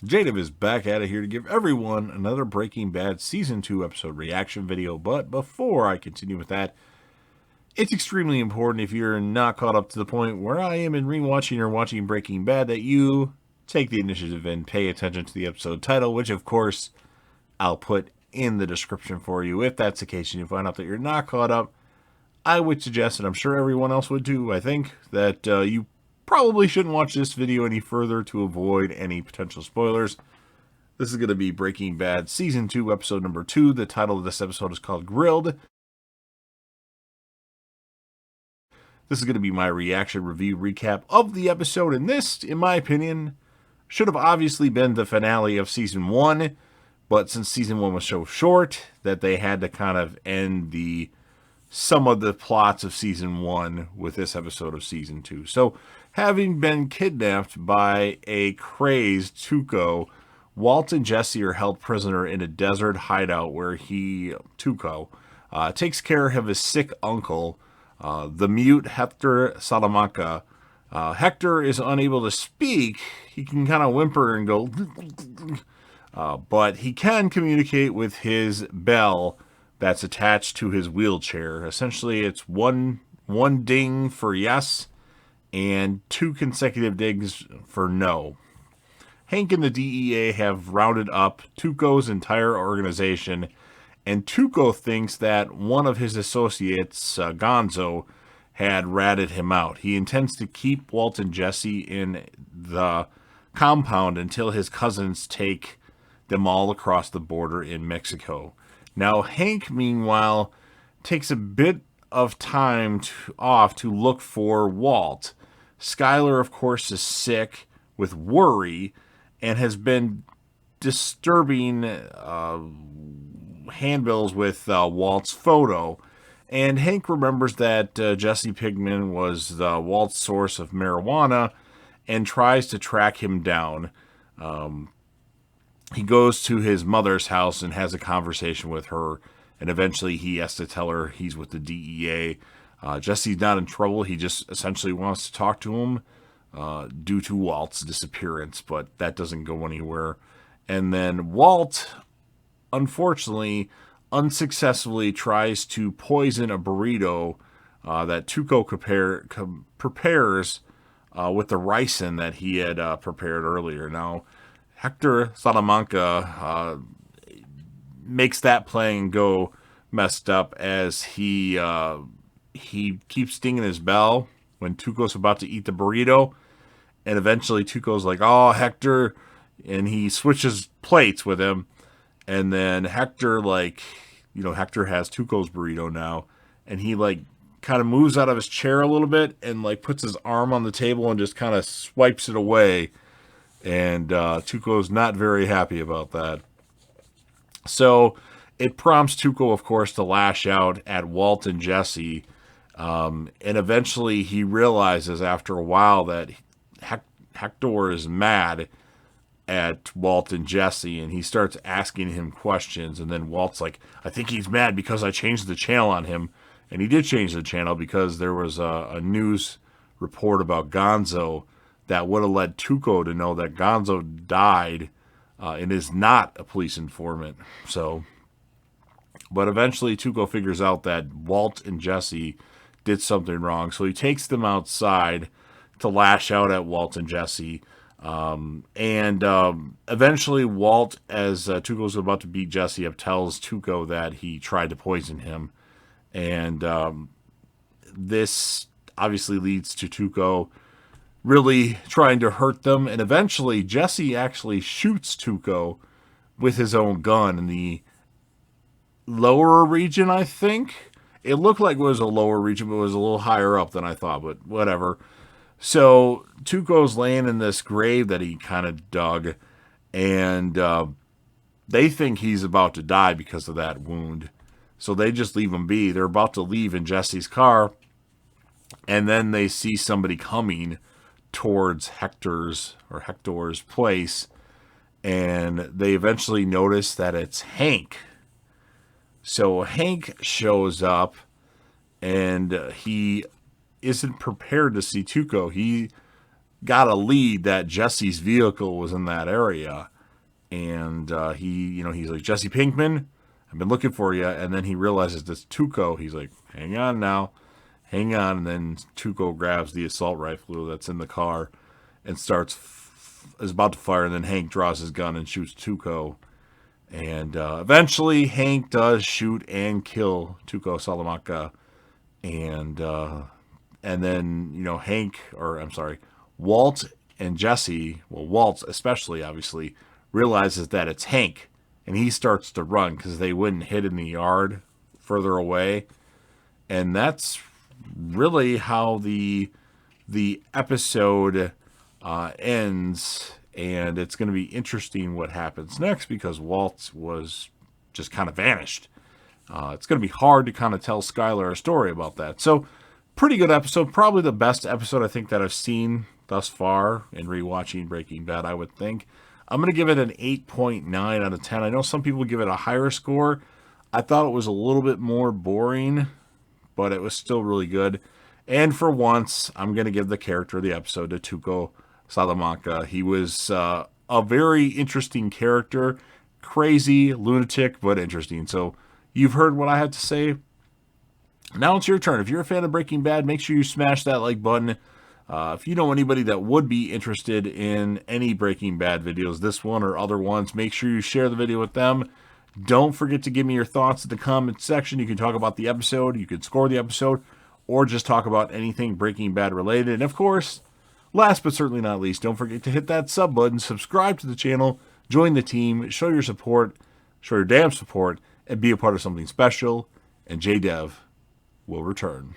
Jadav is back at it here to give everyone another Breaking Bad Season 2 episode reaction video. But before I continue with that, it's extremely important if you're not caught up to the point where I am in rewatching or watching Breaking Bad that you take the initiative and pay attention to the episode title, which of course I'll put in the description for you. If that's the case and you find out that you're not caught up, I would suggest, and I'm sure everyone else would too, I think, that you probably shouldn't watch this video any further to avoid any potential spoilers. This is going to be Breaking Bad Season 2, Episode number 2. The title of this episode is called Grilled. This is going to be my reaction review recap of the episode, and this, in my opinion, should have obviously been the finale of Season 1, but since Season 1 was so short that they had to kind of end some of the plots of Season 1 with this episode of Season 2. So, having been kidnapped by a crazed Tuco, Walt and Jesse are held prisoner in a desert hideout where Tuco, takes care of his sick uncle, the mute Hector Salamanca. Hector is unable to speak. He can kind of whimper and go, but he can communicate with his bell that's attached to his wheelchair. Essentially, it's one ding for yes and 2 consecutive dings for no. Hank and the DEA have rounded up Tuco's entire organization, and Tuco thinks that one of his associates, Gonzo, had ratted him out. He intends to keep Walt and Jesse in the compound until his cousins take them all across the border in Mexico. Now, Hank, meanwhile, takes a bit of time off to look for Walt. Skyler, of course, is sick with worry and has been disturbing handbills with Walt's photo. And Hank remembers that Jesse Pinkman was Walt's source of marijuana and tries to track him down. He goes to his mother's house and has a conversation with her, and eventually he has to tell her he's with the DEA. Jesse's not in trouble. He just essentially wants to talk to him due to Walt's disappearance, but that doesn't go anywhere. And then Walt, unfortunately, unsuccessfully tries to poison a burrito that Tuco prepares with the ricin that he had prepared earlier. Now, Hector Salamanca makes that plan go messed up as he keeps dinging his bell when Tuco's about to eat the burrito, and eventually Tuco's like, "Oh, Hector," and he switches plates with him, and then Hector Hector has Tuco's burrito now, and he kind of moves out of his chair a little bit and puts his arm on the table and just kind of swipes it away. And Tuco's not very happy about that. So it prompts Tuco, of course, to lash out at Walt and Jesse. And eventually he realizes after a while that Hector is mad at Walt and Jesse, and he starts asking him questions. And then Walt's like, "I think he's mad because I changed the channel on him." And he did change the channel because there was a news report about Gonzo that would have led Tuco to know that Gonzo died and is not a police informant. But eventually Tuco figures out that Walt and Jesse did something wrong. So he takes them outside to lash out at Walt and Jesse. Eventually Walt, as Tuco's about to beat Jesse up, tells Tuco that he tried to poison him. And this obviously leads to Tuco really trying to hurt them, and eventually Jesse actually shoots Tuco with his own gun in the lower region, I think. It looked like it was a lower region, but it was a little higher up than I thought, but whatever. So Tuco's laying in this grave that he kind of dug, and they think he's about to die because of that wound. So they just leave him be. They're about to leave in Jesse's car, and then they see somebody coming towards Hector's place, and they eventually notice that it's Hank. So Hank shows up, and he isn't prepared to see Tuco. He got a lead that Jesse's vehicle was in that area. And he's like, Jesse Pinkman, I've been looking for you. And then he realizes it's Tuco. He's like, hang on now, hang on. And then Tuco grabs the assault rifle that's in the car and is about to fire. And then Hank draws his gun and shoots Tuco. And eventually Hank does shoot and kill Tuco Salamanca. And then, Walt and Jesse, well, Walt especially, obviously, realizes that it's Hank, and he starts to run because they wouldn't hid in the yard further away. And that's really how the episode ends. And it's going to be interesting what happens next because Walt was just kind of vanished. It's going to be hard to kind of tell Skylar a story about that. So, pretty good episode. Probably the best episode I think that I've seen thus far in rewatching Breaking Bad, I would think. I'm going to give it an 8.9 out of 10. I know some people give it a higher score. I thought it was a little bit more boring, but it was still really good. And for once, I'm going to give the character of the episode to Tuco Salamanca. He was a very interesting character. Crazy, lunatic, but interesting. So you've heard what I had to say. Now it's your turn. If you're a fan of Breaking Bad, make sure you smash that like button. If you know anybody that would be interested in any Breaking Bad videos, this one or other ones, make sure you share the video with them. Don't forget to give me your thoughts in the comment section. You can talk about the episode, you can score the episode, or just talk about anything Breaking Bad related. And of course, last but certainly not least, don't forget to hit that sub button, subscribe to the channel, join the team, show your support, show your damn support, and be a part of something special. And JDev will return.